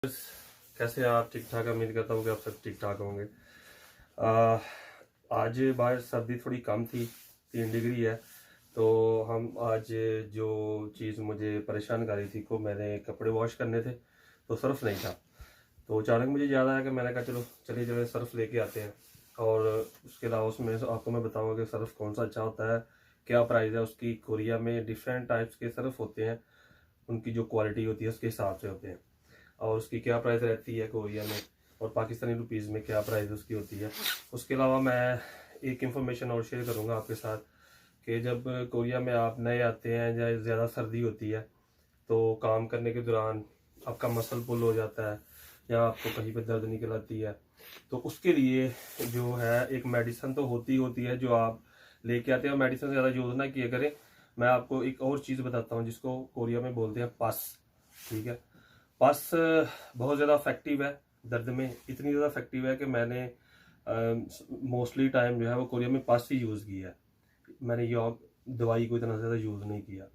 कैसे हैं आप? ठीक ठाक। उम्मीद करता हूँ कि आप सब ठीक ठाक होंगे। आज बाहर सर्दी थोड़ी कम थी, 3 डिग्री है। तो हम आज जो चीज़ मुझे परेशान कर रही थी को मैंने कपड़े वॉश करने थे तो सर्फ़ नहीं था। तो अचानक मुझे याद आया कि मैंने कहा चलिए सर्फ़ लेके आते हैं। और उसके अलावा उसमें आपको मैं बताऊँगा कि सर्फ़ कौन सा अच्छा होता है, क्या प्राइस है उसकी। कोरिया में डिफरेंट टाइप्स के सर्फ़ होते हैं, उनकी जो क्वालिटी होती है उसके हिसाब से होते हैं और उसकी क्या प्राइस रहती है कोरिया में और पाकिस्तानी रुपीज़ में क्या प्राइस उसकी होती है। उसके अलावा मैं एक इन्फॉर्मेशन और शेयर करूंगा आपके साथ कि जब कोरिया में आप नए आते हैं या ज़्यादा सर्दी होती है तो काम करने के दौरान आपका मसल पुल हो जाता है या आपको कहीं पर दर्द निकल आती है, तो उसके लिए जो है एक मेडिसिन तो होती है जो आप लेके आते हैं। और मेडिसिन ज़्यादा यूज़ ना किया करें। मैं आपको एक और चीज़ बताता हूँ जिसको कोरिया में बोलते हैं पस। ठीक है, पस बहुत ज़्यादा इफेक्टिव है दर्द में। इतनी ज़्यादा इफेक्टिव है कि मैंने मोस्टली टाइम जो है वो कोरिया में पस ही यूज़ किया है। मैंने योग दवाई को इतना ज़्यादा यूज़ नहीं किया।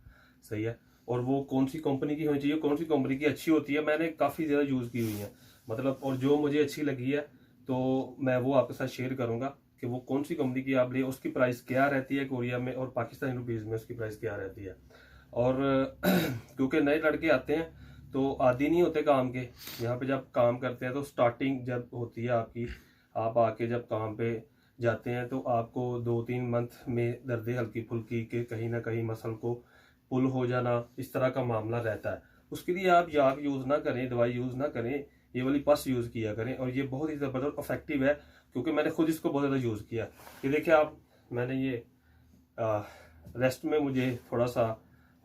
सही है। और वो कौन सी कंपनी की होनी चाहिए, कौन सी कंपनी की अच्छी होती है, मैंने काफ़ी ज़्यादा यूज़ की हुई है मतलब। और जो मुझे अच्छी लगी है तो मैं वो आपके साथ शेयर करूँगा कि वो कौन सी कंपनी की आप ले, उसकी प्राइस क्या रहती है कोरिया में और पाकिस्तानी रुपीज़ में उसकी प्राइस क्या रहती है। और क्योंकि नए लड़के आते हैं तो आदी नहीं होते काम के। यहाँ पे जब काम करते हैं तो स्टार्टिंग जब होती है आपकी, आप आके जब काम पे जाते हैं तो आपको 2-3 मंथ में दर्द हल्की फुल्की के कहीं ना कहीं मसल को पुल हो जाना, इस तरह का मामला रहता है। उसके लिए आप याक यूज़ ना करें, दवाई यूज़ ना करें, ये वाली पस यूज़ किया करें। और ये बहुत ही ज़बरदस्त इफेक्टिव है क्योंकि मैंने खुद इसको बहुत ज़्यादा यूज़ किया। ये देखिए आप, मैंने ये रेस्ट में मुझे थोड़ा सा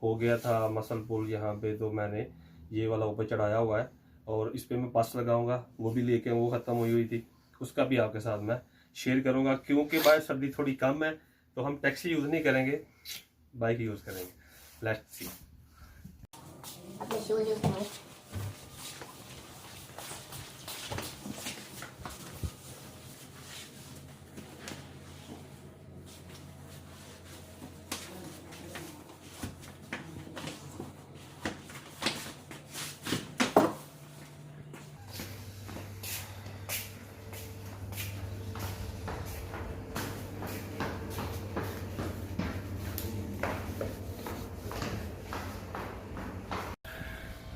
हो गया था मसल पुल यहाँ पे, तो मैंने ये वाला ऊपर चढ़ाया हुआ है और इस पे मैं पस लगाऊंगा। वो भी लेके वो ख़त्म हुई थी, उसका भी आपके साथ मैं शेयर करूंगा। क्योंकि बाहर सर्दी थोड़ी कम है तो हम टैक्सी यूज़ नहीं करेंगे, बाइक यूज़ करेंगे। Let's see.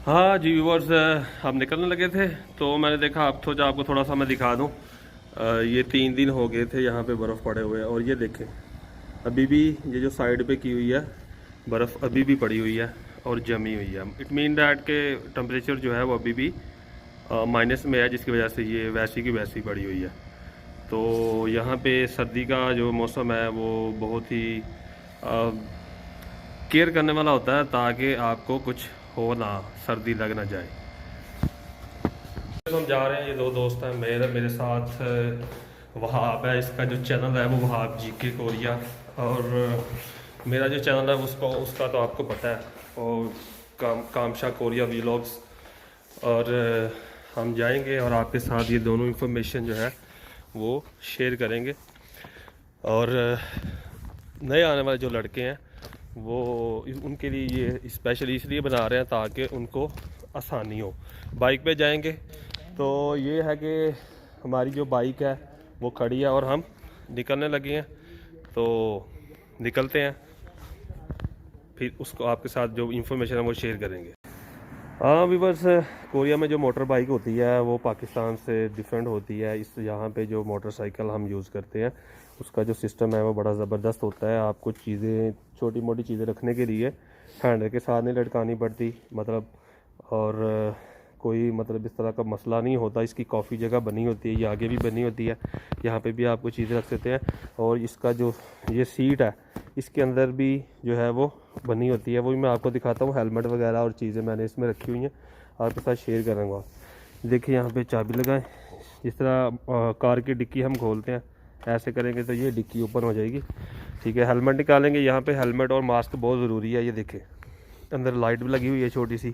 हाँ जी व्यूवर्स, हम निकलने लगे थे तो मैंने देखा अब तो आपको थोड़ा सा मैं दिखा दूँ। ये 3 दिन हो गए थे यहाँ पे बर्फ़ पड़े हुए और ये देखें अभी भी ये जो साइड पे की हुई है बर्फ़ अभी भी पड़ी हुई है और जमी हुई है। इट मीन डैट के टेम्परेचर जो है वो अभी भी माइनस में है, जिसकी वजह से ये वैसी की वैसी पड़ी हुई है। तो यहाँ पे सर्दी का जो मौसम है वो बहुत ही केयर करने वाला होता है ताकि आपको कुछ हो ना, सर्दी लग ना जाए। हम जा रहे हैं, ये 2 दोस्त हैं मेरे साथ। वहाब है, इसका जो चैनल है वो वहाब जी के कोरिया, और मेरा जो चैनल है उसका तो आपको पता है, और कामशा कोरिया व्लॉग्स। और हम जाएंगे और आपके साथ ये दोनों इन्फॉर्मेशन जो है वो शेयर करेंगे। और नए आने वाले जो लड़के हैं वो उनके लिए ये स्पेशली इसलिए बना रहे हैं ताकि उनको आसानी हो। बाइक पे जाएंगे तो ये है कि हमारी जो बाइक है वो खड़ी है और हम निकलने लगे हैं, तो निकलते हैं फिर उसको आपके साथ जो इन्फॉर्मेशन है वो शेयर करेंगे। हाँ व्यूअर्स, कोरिया में जो मोटर बाइक होती है वो पाकिस्तान से डिफरेंट होती है। इस यहाँ पे जो मोटरसाइकिल हम यूज़ करते हैं उसका जो सिस्टम है वो बड़ा ज़बरदस्त होता है। आपको चीज़ें, छोटी मोटी चीज़ें रखने के लिए हैंडल के साथ नहीं लटकानी पड़ती मतलब। और कोई मतलब इस तरह का मसला नहीं होता। इसकी काफ़ी जगह बनी होती है, ये आगे भी बनी होती है, यहाँ पे भी आपको चीज़ें रख सकते हैं। और इसका जो ये सीट है इसके अंदर भी जो है वो बनी होती है, वो भी मैं आपको दिखाता हूँ। हेलमेट वगैरह और चीज़ें मैंने इसमें रखी हुई हैं, आपके साथ शेयर करूँगा। देखिए यहाँ पे चाबी लगाएं, जिस तरह कार की डिक्की हम खोलते हैं ऐसे करेंगे तो ये डिक्की ओपन हो जाएगी। ठीक है, हेलमेट निकालेंगे। यहाँ पे हेलमेट और मास्क बहुत ज़रूरी है। ये देखें अंदर लाइट भी लगी हुई है छोटी सी,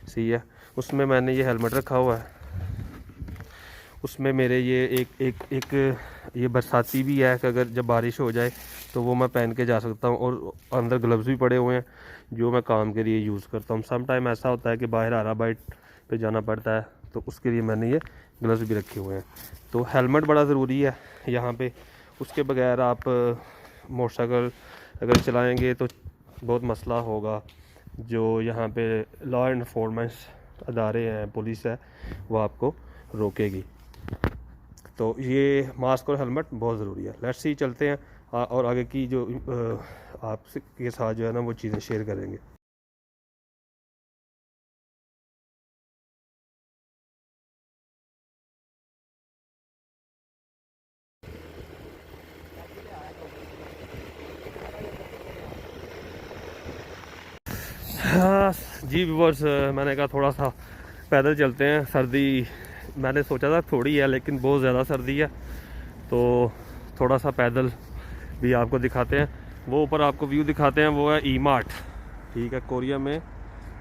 सही है। उसमें मैंने ये हेलमेट रखा हुआ है, उसमें मेरे ये एक ये बरसाती भी है कि अगर जब बारिश हो जाए तो वो मैं पहन के जा सकता हूँ। और अंदर ग्लव्स भी पड़े हुए हैं जो मैं काम के लिए यूज़ करता हूँ। सम टाइम ऐसा होता है कि बाहर आरा बाइट पे जाना पड़ता है तो उसके लिए मैंने ये ग्लव्स भी रखे हुए हैं। तो हेलमेट बड़ा ज़रूरी है यहाँ पे, उसके बगैर आप मोटरसाइकिल अगर चलाएँगे तो बहुत मसला होगा। जो यहाँ पे लॉ एनफोर्समेंट अदारे हैं, पुलिस है, वो आपको रोकेगी। तो ये मास्क और हेलमेट बहुत ज़रूरी है। लेट्स सी, चलते हैं और आगे की जो आपके साथ जो है ना वो चीज़ें शेयर करेंगे। हाँ जी व्यूअर्स, मैंने कहा थोड़ा सा पैदल चलते हैं। सर्दी मैंने सोचा था थोड़ी है, लेकिन बहुत ज़्यादा सर्दी है, तो थोड़ा सा पैदल भी आपको दिखाते हैं। वो ऊपर आपको व्यू दिखाते हैं, वो है ई मार्ट। ठीक है, कोरिया में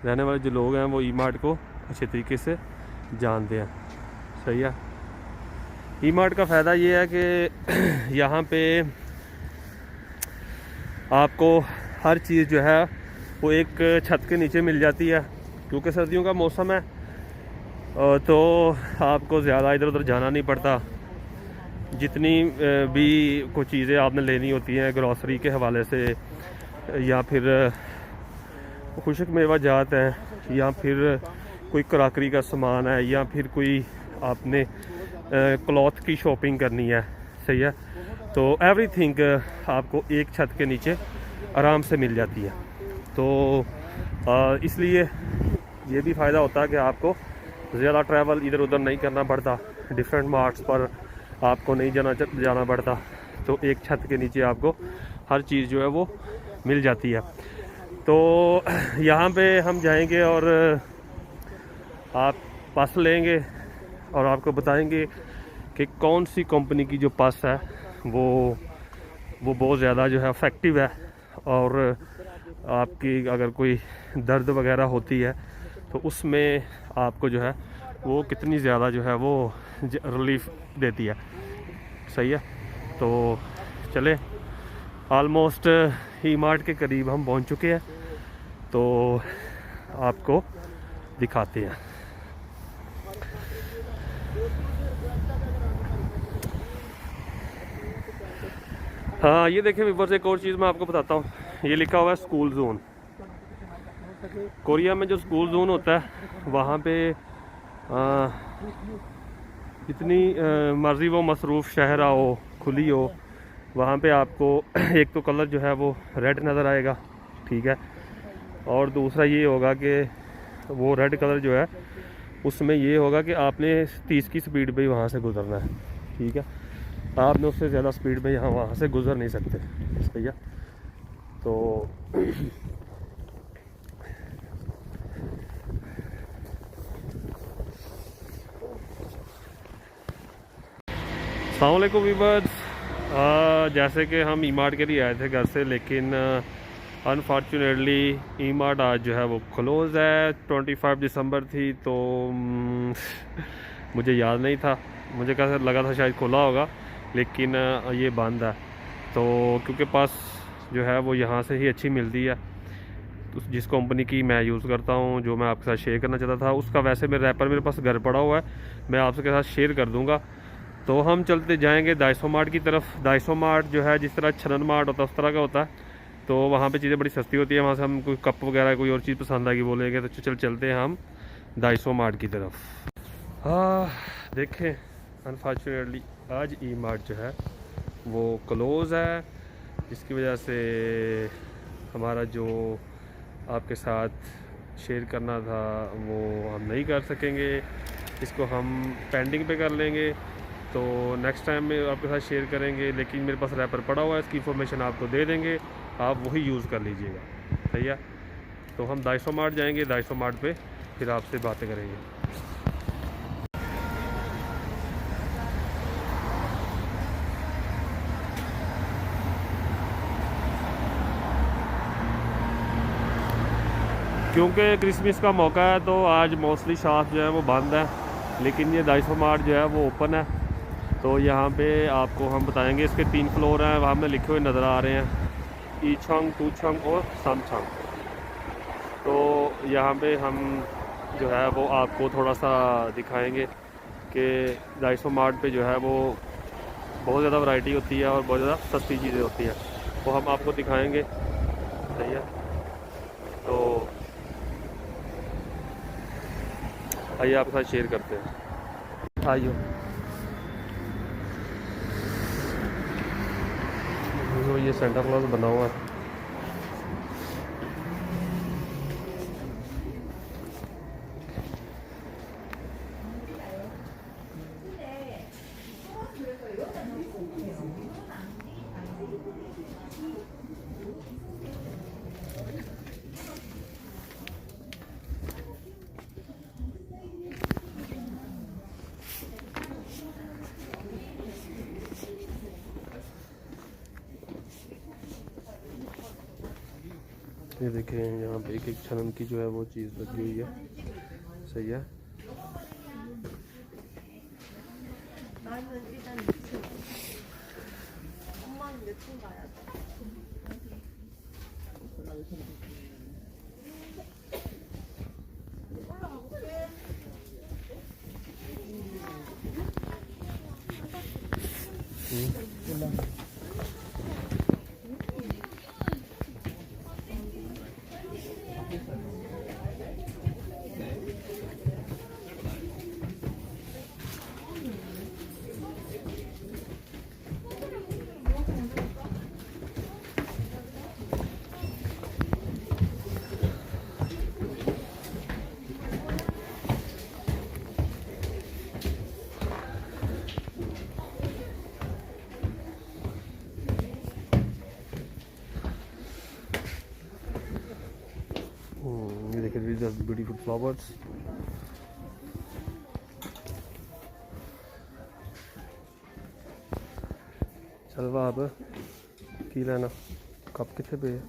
रहने वाले जो लोग हैं वो ई मार्ट को अच्छे तरीके से जानते हैं। सही है। ई मार्ट का फ़ायदा ये है कि यहाँ पे आपको हर चीज़ जो है वो एक छत के नीचे मिल जाती है। क्योंकि सर्दियों का मौसम है तो आपको ज़्यादा इधर उधर जाना नहीं पड़ता। जितनी भी कुछ चीज़ें आपने लेनी होती हैं ग्रॉसरी के हवाले से, या फिर खुशक मेवा जात है, या फिर कोई क्रॉकरी का सामान है, या फिर कोई आपने क्लॉथ की शॉपिंग करनी है। सही है। तो एवरीथिंग आपको एक छत के नीचे आराम से मिल जाती है। तो इसलिए ये भी फ़ायदा होता है कि आपको ज़्यादा ट्रैवल इधर उधर नहीं करना पड़ता, डिफरेंट मार्ट्स पर आपको नहीं जाना पड़ता। तो एक छत के नीचे आपको हर चीज़ जो है वो मिल जाती है। तो यहाँ पे हम जाएंगे और आप पस लेंगे और आपको बताएंगे कि कौन सी कंपनी की जो पस है वो बहुत ज़्यादा जो है इफ़ेक्टिव है, और आपकी अगर कोई दर्द वगैरह होती है तो उसमें आपको जो है वो कितनी ज़्यादा जो है वो रिलीफ देती है। सही है। तो चले, ऑलमोस्ट ई मार्ट के करीब हम पहुंच चुके हैं, तो आपको दिखाते हैं। हाँ ये देखें ऊपर से एक और चीज़ मैं आपको बताता हूँ, ये लिखा हुआ है स्कूल जोन। कोरिया में जो स्कूल जोन होता है वहाँ पे जितनी मर्ज़ी वो मसरूफ़ शहर हो, खुली हो, वहाँ पे आपको एक तो कलर जो है वो रेड नज़र आएगा। ठीक है। और दूसरा ये होगा कि वो रेड कलर जो है उसमें ये होगा कि आपने 30 की स्पीड पे ही वहाँ से गुज़रना है। ठीक है। आपने उससे ज़्यादा स्पीड में वहाँ से गुज़र नहीं सकते। सही है। तो अस्सलाम वालेकुम व्यूअर्स, जैसे कि हम ई मार्ट के लिए आए थे घर से, लेकिन अनफॉर्चुनेटली ई मार्ट आज जो है वो क्लोज़ है। 25 दिसंबर थी, तो मुझे याद नहीं था, मुझे कैसे लगा था शायद खुला होगा, लेकिन ये बंद है। तो क्योंकि पास जो है वो यहाँ से ही अच्छी मिलती है, तो जिस कंपनी की मैं यूज़ करता हूँ, जो मैं आपके साथ शेयर करना चाहता था उसका वैसे मेरा रैपर मेरे पास घर पड़ा हुआ है, मैं आपके साथ शेयर कर दूँगा। तो हम चलते जाएंगे दाइसो मार्ट की तरफ। दाइसो मार्ट जो है जिस तरह छनन मार्ट होता है उस तरह का होता है, तो वहाँ पे चीज़ें बड़ी सस्ती होती है। वहाँ से हम कोई कप वगैरह कोई और चीज़ पसंद आएगी बोलेंगे तो चलते हैं हम दाइसो मार्ट की तरफ। हाँ देखें, अनफॉर्चुनेटली आज ई मार्ट जो है वो क्लोज़ है, जिसकी वजह से हमारा जो आपके साथ शेयर करना था वो हम नहीं कर सकेंगे। इसको हम पेंडिंग पे कर लेंगे, तो नेक्स्ट टाइम में आपके साथ शेयर करेंगे। लेकिन मेरे पास रैपर पड़ा हुआ है, इसकी इन्फॉर्मेशन आपको दे देंगे, आप वही यूज़ कर लीजिएगा। सही है। तो हम दाइसो मार्ट जाएंगे, दाइसो मार्ट पे फिर आपसे बातें करेंगे। क्योंकि क्रिसमस का मौका है तो आज मोस्टली शॉप जो है वो बंद है, लेकिन ये दाइसो मार्ट जो है वो ओपन है। तो यहाँ पे आपको हम बताएंगे, इसके 3 फ्लोर हैं, वहाँ में लिखे हुए नज़र आ रहे हैं, ईचंग, टूचंग और समचंग। तो यहाँ पे हम जो है वो आपको थोड़ा सा दिखाएंगे कि डाइसो मार्ट पे जो है वो बहुत ज़्यादा वैरायटी होती है और बहुत ज़्यादा सस्ती चीज़ें होती हैं, वो हम आपको दिखाएंगे। सही है, तो आइए आपके साथ शेयर करते हैं। आइए, तो ये सेंटा क्लॉज बना हुआ है। ये देखें यहाँ पे एक एक छनम की जो है वो चीज़ लगी हुई है। सही है, ये देखिए these are beautiful flowers। चल अब की लेना, कप कितने पे है?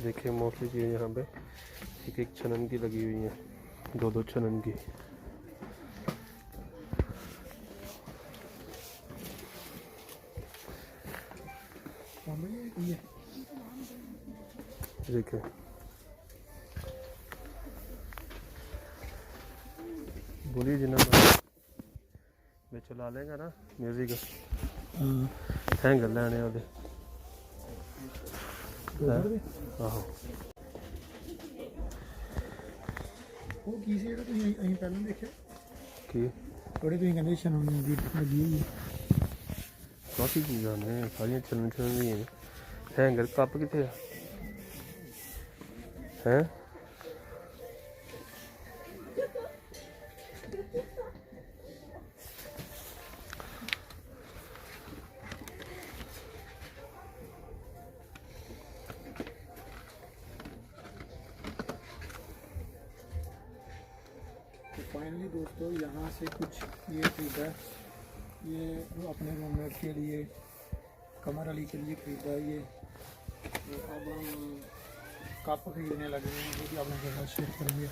देखिए मोस्टली चीज़ें यहाँ पे एक एक छनन की लगी हुई हैं, दो दो छनन की। देखिए बोलिए जनाब, मैं चला लेगा ना म्यूजिक हैंग लैने ओदे। आहो वो की सी जेड़ा तुसीं अहीं पहले देखिया की थोड़ी तुसीं कहंदे शनम दी लगी हुई है। काफ़ी चीज़ां ने सारियां चलन चलन दी हैं। हैंगर कप कितने हैं? फाइनली दोस्तों यहाँ से कुछ ये खरीदा है, ये अपने रूममेट के लिए, कमर अली के लिए खरीदा है ये। तो अब हम कप खरीदने लगे हैं, जो कि आप लोगों के साथ शेयर करेंगे।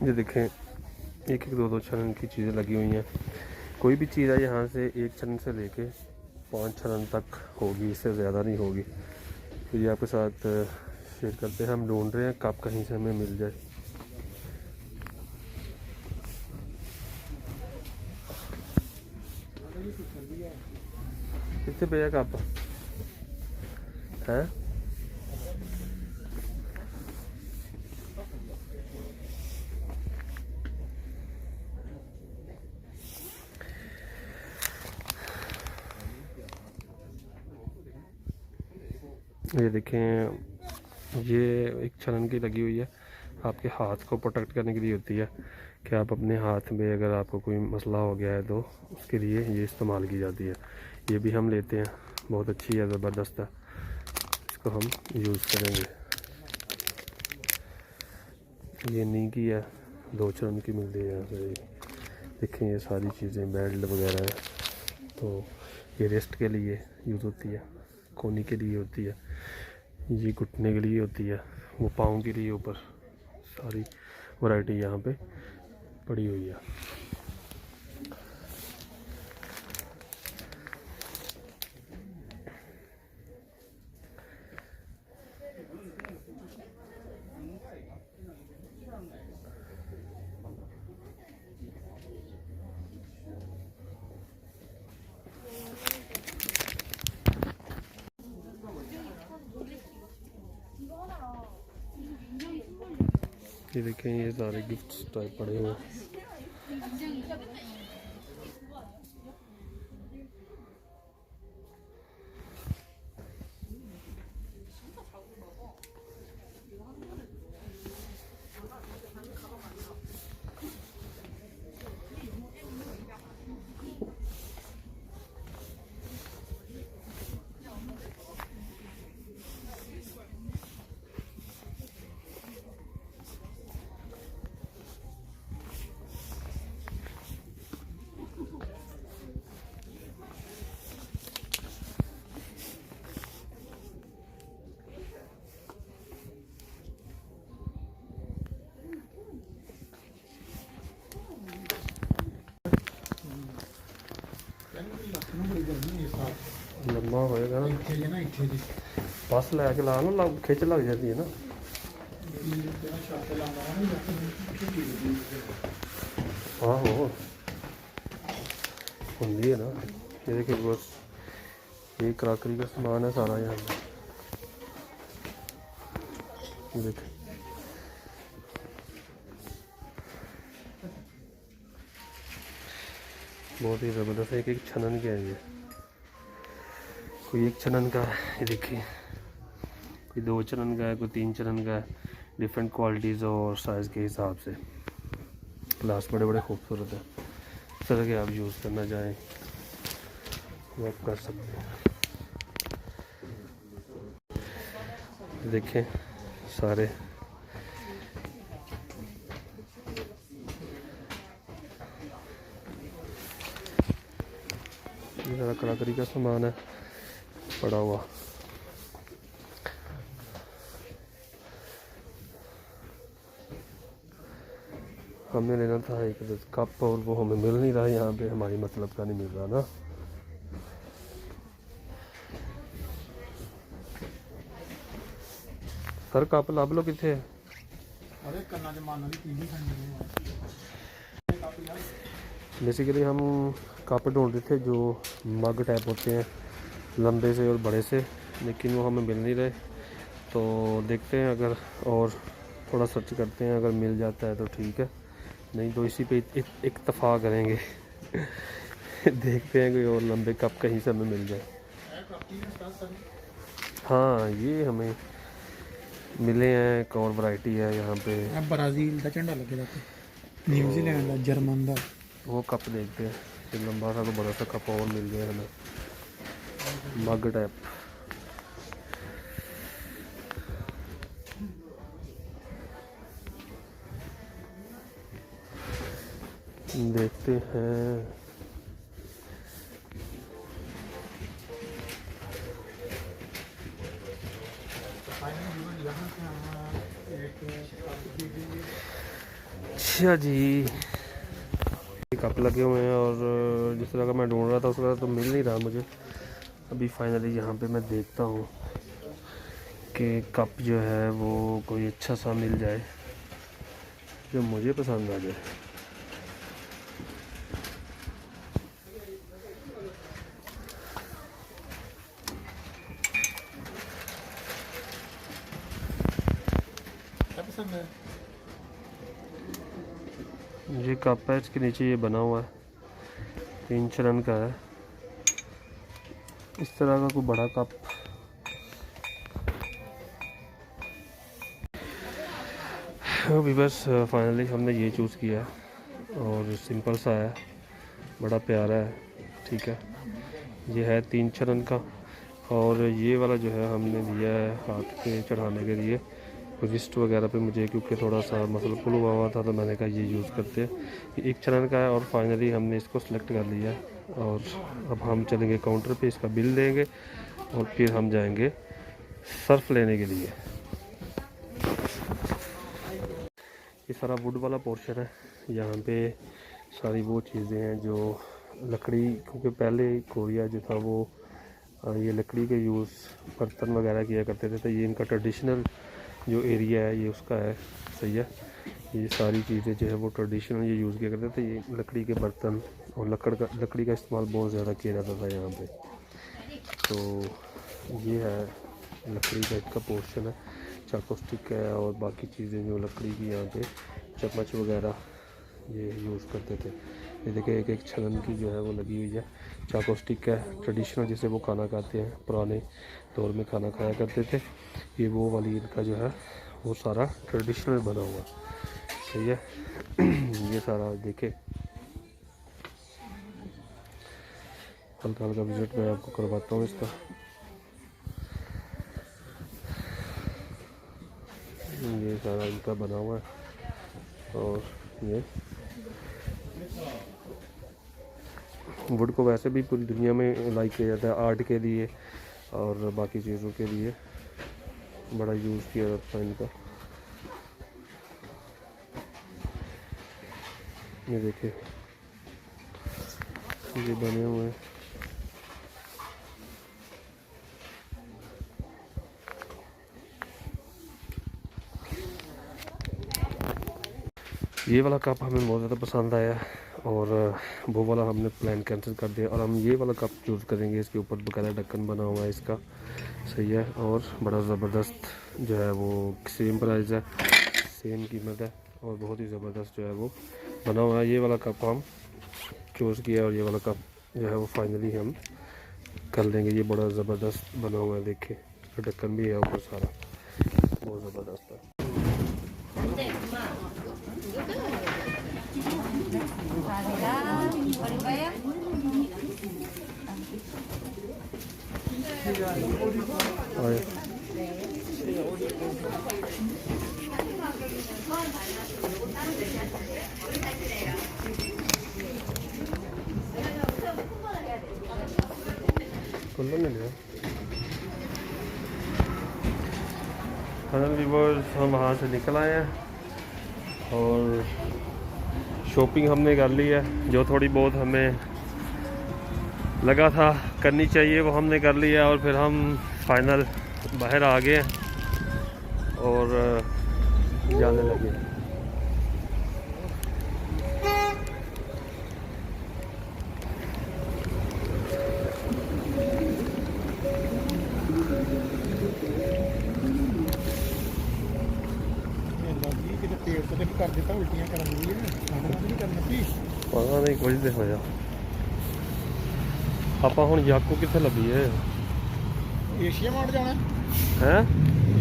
ये देखें एक एक दो दो छनन की चीज़ें लगी हुई हैं। कोई भी चीज़ है यहाँ से एक छनन से लेके 5 छनन तक होगी, इससे ज़्यादा नहीं होगी। तो ये आपके साथ शेयर करते हैं। हम ढूंढ रहे हैं कप कहीं से हमें मिल जाए। कितने पे है कप है? ये देखें ये एक छलन की लगी हुई है, आपके हाथ को प्रोटेक्ट करने के लिए होती है कि आप अपने हाथ में अगर आपको कोई मसला हो गया है तो उसके लिए ये इस्तेमाल की जाती है। ये भी हम लेते हैं, बहुत अच्छी है, ज़बरदस्त है। इसको हम यूज़ करेंगे। ये नी की है, 2 चरण की मिलती है यहाँ पे। देखें ये सारी चीज़ें बेल्ट वगैरह है। तो ये रेस्ट के लिए यूज़ होती है, कोनी के लिए होती है, ये घुटने के लिए होती है, वो पाँव के लिए ऊपर। सारी वैरायटी यहाँ पे पड़ी हुई है। ये देखें ये सारे गिफ्ट्स टाइप पड़े हुए हैं। लम्बा होएगा ना, बस लैके ला ना, खिंच लग जाती है ना। आहो होंगी है ना। ये देखिए बस ये क्रॉकरी का सामान है सारा यहाँ पे। ये देखिए बहुत ही ज़बरदस्त है। एक छनन के है ये, कोई 1 छनन का है, ये देखिए कोई 2 चरण का है, कोई 3 चरण का है। डिफरेंट क्वालिटीज़ और साइज़ के हिसाब से। ग्लास बड़े बड़े खूबसूरत है। इस तरह के आप यूज़ करना चाहें वो आप कर सकते हैं। देखें सारे ये सारा कलाकारी का सामान है पड़ा हुआ। हमें लेना था एक कप और वो हमें मिल नहीं रहा यहाँ पे, हमारी मतलब का नहीं मिल रहा ना। सर कप लब लो किथे। बेसिकली हम कप ढूंढ रहे थे जो मग टाइप होते हैं, लंबे से और बड़े से, लेकिन वो हमें मिल नहीं रहे। तो देखते हैं अगर और थोड़ा सर्च करते हैं, अगर मिल जाता है तो ठीक है, नहीं तो इसी पे इत्तफाक करेंगे। देखते हैं कोई और लंबे कप कहीं से हमें मिल जाए। हाँ ये हमें मिले हैं, एक और वैरायटी है यहाँ पे। ब्राज़ील का झंडा लगे रहता है, न्यूजीलैंड का, जर्मन का। वो कप देखते हैं, फिर लंबा सा तो बड़ा सा कप और मिल गया हमें, मग टाइप। देखते हैं। अच्छा जी कप लगे हुए हैं और जिस तरह का मैं ढूंढ रहा था उस तरह तो मिल नहीं रहा मुझे। अभी फाइनली यहाँ पे मैं देखता हूँ कि कप जो है वो कोई अच्छा सा मिल जाए जो मुझे पसंद आ जाए। क्या पसंद है? ये कप है, इसके नीचे ये बना हुआ है, 3 चरण का है। इस तरह का कोई बड़ा कप अभी बस फाइनली हमने ये चूज़ किया है और सिंपल सा है, बड़ा प्यारा है। ठीक है, ये है 3 चरण का, और ये वाला जो है हमने लिया है हाथ पे चढ़ाने के लिए, रिस्ट वगैरह पे मुझे, क्योंकि थोड़ा सा मसल पुल हुआ था तो मैंने कहा ये यूज़ करते हैं। ये 1 चरण का है और फाइनली हमने इसको सिलेक्ट कर लिया है। और अब हम चलेंगे काउंटर पे, इसका बिल देंगे और फिर हम जाएंगे सर्फ लेने के लिए। ये सारा वुड वाला पोर्शन है। यहाँ पे सारी वो चीज़ें हैं जो लकड़ी, क्योंकि पहले कोरिया जो था वो ये लकड़ी के यूज़ बर्तन वगैरह किया करते थे, तो ये इनका ट्रेडिशनल जो एरिया है ये उसका है। सही है, ये सारी चीज़ें जो है वो ट्रेडिशनल ये यूज़ किया करते थे। ये लकड़ी के बर्तन और लकड़ी का इस्तेमाल बहुत ज़्यादा किया जाता था यहाँ पे। तो ये है लकड़ी का इसका पोर्शन है, चाकू स्टिक है और बाकी चीज़ें जो लकड़ी की यहाँ पे चम्मच वगैरह ये यूज़ करते थे। ये देखिए एक एक छलन की जो है वो लगी हुई है। चाकू स्टिक है ट्रेडिशनल, जिसे वो खाना खाते हैं, पुराने दौर में खाना खाया करते थे। ये वो वाली इनका जो है वो सारा ट्रेडिशनल बना हुआ। सही है। ये सारा देखे, हल्का हल्का विजिट मैं आपको करवाता हूँ इसका। ये सारा इनका बना हुआ है और ये वुड को वैसे भी पूरी दुनिया में लाइक किया जाता है, आर्ट के लिए और बाकी चीज़ों के लिए बड़ा यूज़ किया जाता है इनका। ये देखिए ये बने हुए हैं। ये वाला कप हमें बहुत ज़्यादा पसंद आया और वो वाला हमने प्लान कैंसिल कर दिया और हम ये वाला कप चूज़ करेंगे। इसके ऊपर बकायदा ढक्कन बना हुआ है इसका। सही है, और बड़ा ज़बरदस्त जो है वो सेम प्राइस है, सेम कीमत है और बहुत ही ज़बरदस्त जो है वो बना हुआ है। ये वाला कप हम चूज़ किया और ये वाला कप जो है वो फाइनली हम कर लेंगे। ये बड़ा ज़बरदस्त बना हुआ है, देखिए ढक्कन भी है ऊपर सारा, बहुत ज़बरदस्त है। हम वहाँ से निकल आए हैं और शॉपिंग हमने कर ली है। जो थोड़ी बहुत हमें लगा था करनी चाहिए वो हमने कर लिया और फिर हम फाइनल बाहर आ गए और जाने लगे। पता नहीं कुछ दे होया। ਆਪਾਂ ਹੁਣ ਯਾਕੂ ਕਿੱਥੇ ਲੱਭੀ ਏ? ਏਸ਼ੀਆ ਮਾਰਟ ਜਾਣਾ ਹੈ?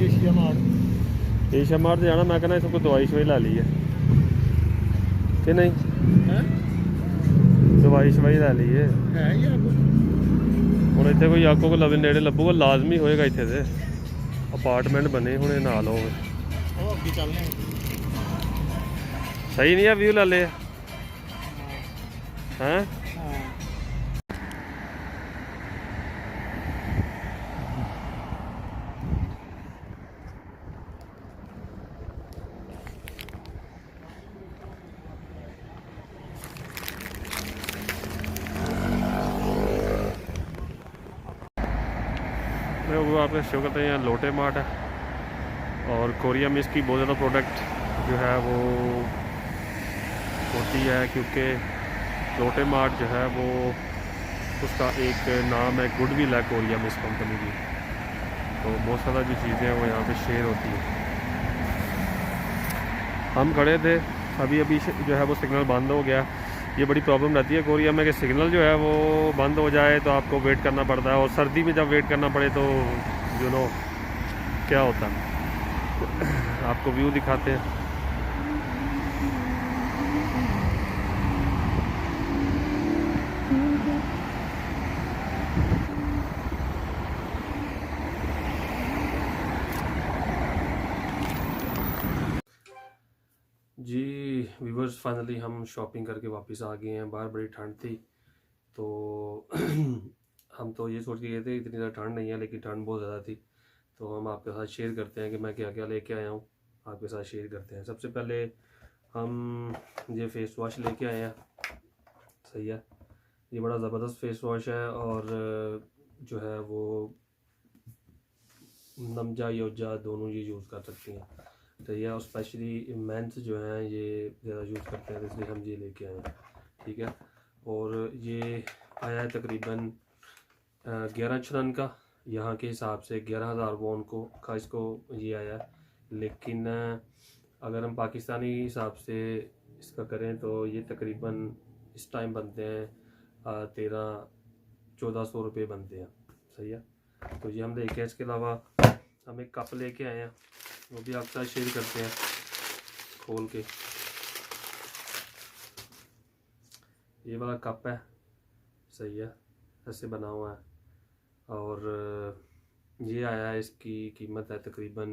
ਏਸ਼ੀਆ ਮਾਰਟ ਤੇ ਜਾਣਾ। ਮੈਂ ਕਹਿੰਦਾ ਇੱਥੋਂ ਕੋਈ ਦਵਾਈ ਸ਼ਵਾਈ ਲੈ ਲਈ ਹੈ ਕਿ ਨਹੀਂ? ਹੈ ਦਵਾਈ ਸ਼ਵਾਈ ਲੈ ਲਈ ਹੈ ਯਾਕੂ। ਹੁਣ ਇੱਥੇ ਕੋਈ ਯਾਕੂ ਕੋ ਲਵੇ ਨੇੜੇ ਲੱਭੂਗਾ, ਲਾਜ਼ਮੀ ਹੋਏਗਾ। ਇੱਥੇ ਤੇ ਅਪਾਰਟਮੈਂਟ ਬਣੇ ਹੋਣੇ ਨਾਲ ਹੋਵੇ। ਉਹ ਅੱਗੇ ਚੱਲਨੇ ਸਹੀ ਨਹੀਂ ਆ ਵਿਊ ਲੈ ਲਿਆ ਹੈ। वो आपने शो करते हैं यहाँ लोटे मार्ट है और कोरिया में इसकी बहुत ज़्यादा प्रोडक्ट जो है वो होती है, क्योंकि लोटे मार्ट जो है वो उसका एक नाम है, गुडविल है कोरिया में इस कंपनी की। तो बहुत ज़्यादा जो चीज़ें हैं वो यहाँ पे शेयर होती हैं। हम खड़े थे अभी जो है वो सिग्नल बंद हो गया। ये बड़ी प्रॉब्लम रहती है कोरिया में कि सिग्नल जो है वो बंद हो जाए तो आपको वेट करना पड़ता है, और सर्दी में जब वेट करना पड़े तो यू नो क्या होता है। आपको व्यू दिखाते हैं। जी व्यूवर्स, फाइनली हम शॉपिंग करके वापस आ गए हैं। बाहर बड़ी ठंड थी तो हम तो ये सोच के गए थे इतनी ज़्यादा ठंड नहीं है, लेकिन ठंड बहुत ज़्यादा थी। तो हम आपके साथ शेयर करते हैं कि मैं क्या क्या लेके आया हूँ, आपके साथ शेयर करते हैं। सबसे पहले हम ये फेस वॉश लेके आए हैं। सही है, ये बड़ा ज़बरदस्त फेस वॉश है और जो है वो नमजा योजा दोनों ये यूज़ कर सकती हैं। तो ये, और स्पेशली मेंस जो हैं ये ज़्यादा यूज़ करते हैं, इसलिए हम ये लेके आए हैं। ठीक है, और ये आया है तकरीबन 11 छरन का, यहाँ के हिसाब से 11,000 वॉन का इसको ये आया है। लेकिन अगर हम पाकिस्तानी हिसाब से इसका करें तो ये तकरीबन इस टाइम बनते हैं 1300-1400 रुपये बनते हैं। सही है, तो ये हम लेके, इसके अलावा हम एक कप लेके आए हैं, वो भी आपके साथ शेयर करते हैं खोल के। ये वाला कप है, सही है, ऐसे बना हुआ है। और ये आया है, इसकी कीमत है तकरीबन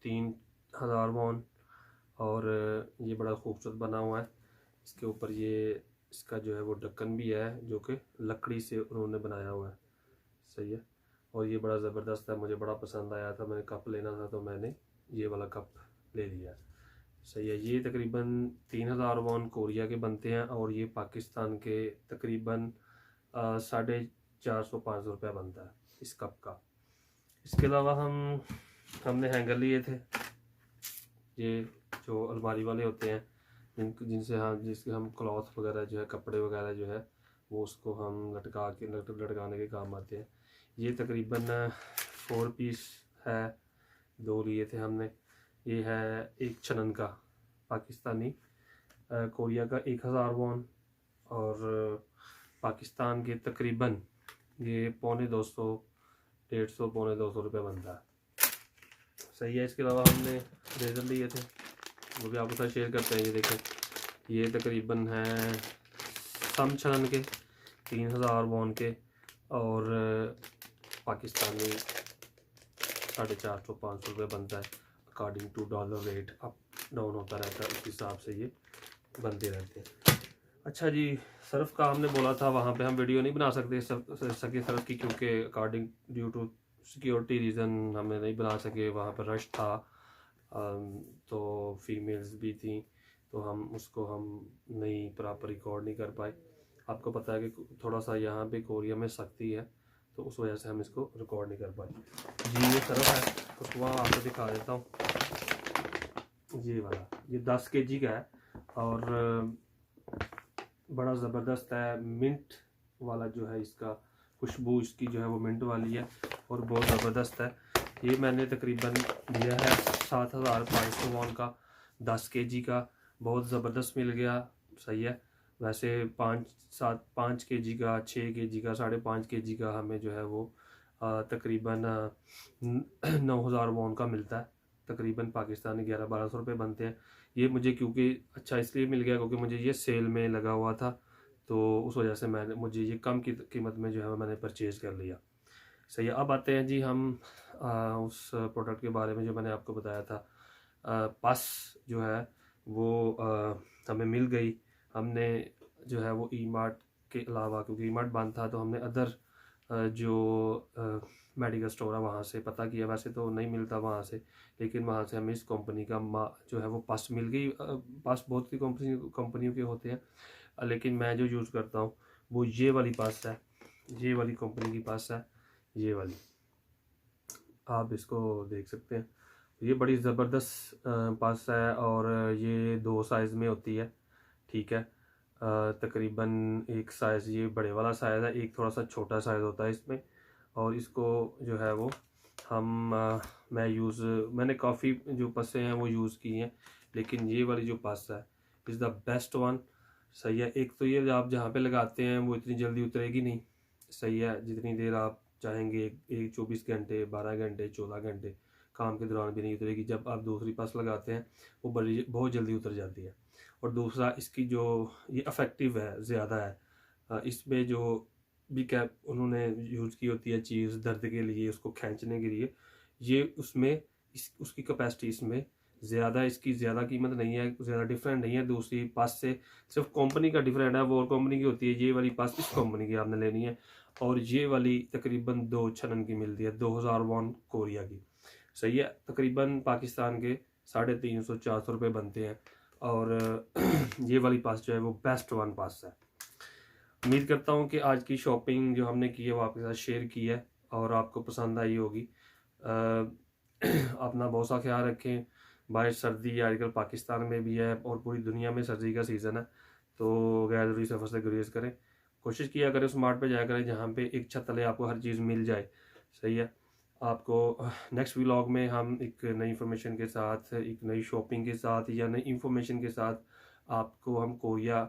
3,000 वॉन। और ये बड़ा खूबसूरत बना हुआ है। इसके ऊपर ये इसका जो है वो ढक्कन भी है, जो कि लकड़ी से उन्होंने बनाया हुआ है। सही है, और ये बड़ा ज़बरदस्त है, मुझे बड़ा पसंद आया था। मैंने कप लेना था तो मैंने ये वाला कप ले लिया। सही है, ये तकरीबन 3,000 वॉन कोरिया के बनते हैं और ये पाकिस्तान के तकरीबन 450-500 रुपया बनता है इस कप का। इसके अलावा हमने हैंगर लिए थे, ये जो अलमारी वाले होते हैं जिसके हम क्लॉथ वगैरह जो है, कपड़े वगैरह जो है वो उसको हम लटकाने के काम आते हैं। ये तकरीबन 4 पीस है, 2 लिए थे हमने। ये है 1 छनन का पाकिस्तानी, कोरिया का 1,000 वॉन, और पाकिस्तान के तकरीबन ये 250, 150, 250 रुपये बनता है। सही है, इसके अलावा हमने रेजर लिए थे, वो भी आपके साथ शेयर करते हैं। ये देखें, ये तकरीबन है सम छनन के 3,000 वॉन के, और पाकिस्तानी 450-500 रुपये बनता है। According to dollar rate up down होता रहता है, उस हिसाब से ये बनते रहते हैं। अच्छा जी, सर्फ का हमने बोला था, वहाँ पे हम वीडियो नहीं बना सकते सके सर्फ की, क्योंकि according due to security reason हमें नहीं बना सके। वहाँ पर रश था, तो फीमेल्स भी थी, तो हम नहीं प्रॉपर रिकॉर्ड नहीं कर पाए। आपको पता है कि थोड़ा सा यहाँ पे कोरिया में सख्ती है, तो उस वजह से हम इसको रिकॉर्ड नहीं कर पाए। जी ये सर्फ है, उसको वहाँ आपको दिखा देता हूँ। ये वाला, ये 10 kg का है और बड़ा ज़बरदस्त है। मिंट वाला जो है, इसका खुशबू इसकी जो है वो मिंट वाली है और बहुत ज़बरदस्त है। ये मैंने तकरीबन लिया है 7,500 वॉन का, 10 kg का, बहुत ज़बरदस्त मिल गया। सही है, वैसे 5 kg का, 6 kg का, 5.5 kg का हमें जो है वो तकरीबन 9,000 वॉन का मिलता है। तकरीबन पाकिस्तानी 1100-1200 रुपये बनते हैं। ये मुझे क्योंकि अच्छा इसलिए मिल गया क्योंकि मुझे ये सेल में लगा हुआ था, तो उस वजह से मुझे ये कम की कीमत में जो है मैंने परचेज़ कर लिया। सही है, अब आते हैं जी हम उस प्रोडक्ट के बारे में जो मैंने आपको बताया था। पास जो है वो हमें मिल गई। हमने जो है वो ई मार्ट के अलावा, क्योंकि ई मार्ट बंद था, तो हमने अदर जो मेडिकल स्टोर है वहाँ से पता किया। वैसे तो नहीं मिलता वहाँ से, लेकिन वहाँ से हमें इस कंपनी का जो है वो पास मिल गई। पास बहुत सी कंपनियों के होते हैं, लेकिन मैं जो यूज़ करता हूँ वो ये वाली पास है, ये वाली कंपनी की पास है, ये वाली आप इसको देख सकते हैं। ये बड़ी ज़बरदस्त पास है और ये 2 साइज़ में होती है। ठीक है, तकरीबन एक साइज़ ये बड़े वाला साइज़ है, एक थोड़ा सा छोटा साइज़ होता है इसमें। और इसको जो है वो मैंने काफ़ी जो पसें हैं वो यूज़ की हैं, लेकिन ये वाली जो पस है इज़ द बेस्ट वन। सही है, एक तो ये आप जहाँ पे लगाते हैं वो इतनी जल्दी उतरेगी नहीं। सही है, जितनी देर आप चाहेंगे, एक 24 घंटे, 12 घंटे, 14 घंटे काम के दौरान भी नहीं उतरेगी। जब आप दूसरी पस लगाते हैं वो बहुत जल्दी उतर जाती है। और दूसरा, इसकी जो ये अफेक्टिव है, ज़्यादा है। इसमें जो भी कैप उन्होंने यूज़ की होती है चीज़ दर्द के लिए, उसको खींचने के लिए, ये उसकी कैपेसिटी इसमें ज़्यादा इसकी ज़्यादा कीमत नहीं है, ज़्यादा डिफरेंट नहीं है दूसरी पास से, सिर्फ कंपनी का डिफरेंट है। वो और कंपनी की होती है, ये वाली पास इस कंपनी की आपने लेनी है। और ये वाली तकरीबन 2 की मिलती है, 2001 कोरिया की। सही है, तकरीबन पाकिस्तान के 350-400 रुपये बनते हैं। और ये वाली पास जो है वो बेस्ट वन पास है। उम्मीद करता हूँ कि आज की शॉपिंग जो हमने की है वो आपके साथ शेयर की है और आपको पसंद आई होगी। अपना बहुत सा ख्याल रखें। बाहर सर्दी आजकल पाकिस्तान में भी है और पूरी दुनिया में सर्दी का सीज़न है, तो गैर ज़रूरी सफ़र से गुरेज करें। कोशिश किया करें उस मार्ट पे जाया करें जहाँ पे एक छत तले आपको हर चीज़ मिल जाए। सही है। आपको नेक्स्ट व्लॉग में हम एक नई इन्फॉर्मेशन के साथ, एक नई शॉपिंग के साथ या नई इन्फॉर्मेशन के साथ आपको हम कोरिया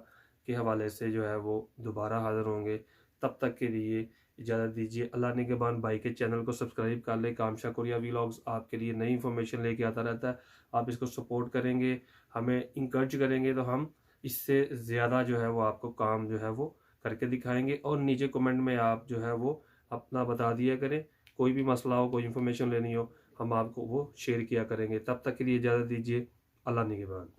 के हवाले से जो है वो दोबारा हाज़िर होंगे। तब तक के लिए इजाज़त दीजिए। अल्लाह निगहबान भाई के चैनल को सब्सक्राइब कर ले। कामशा कोरिया व्लॉग्स आपके लिए नई इन्फॉर्मेशन लेके आता रहता है। आप इसको सपोर्ट करेंगे, हमें इंकरेज करेंगे, तो हम इससे ज़्यादा जो है वो आपको काम जो है वो करके दिखाएंगे। और नीचे कमेंट में आप जो है वो अपना बता दिया करें, कोई भी मसला हो, कोई इन्फॉर्मेशन लेनी हो, हम आपको वो शेयर किया करेंगे। तब तक के लिए इजाज़त दीजिए। अल्लाह निगहबान।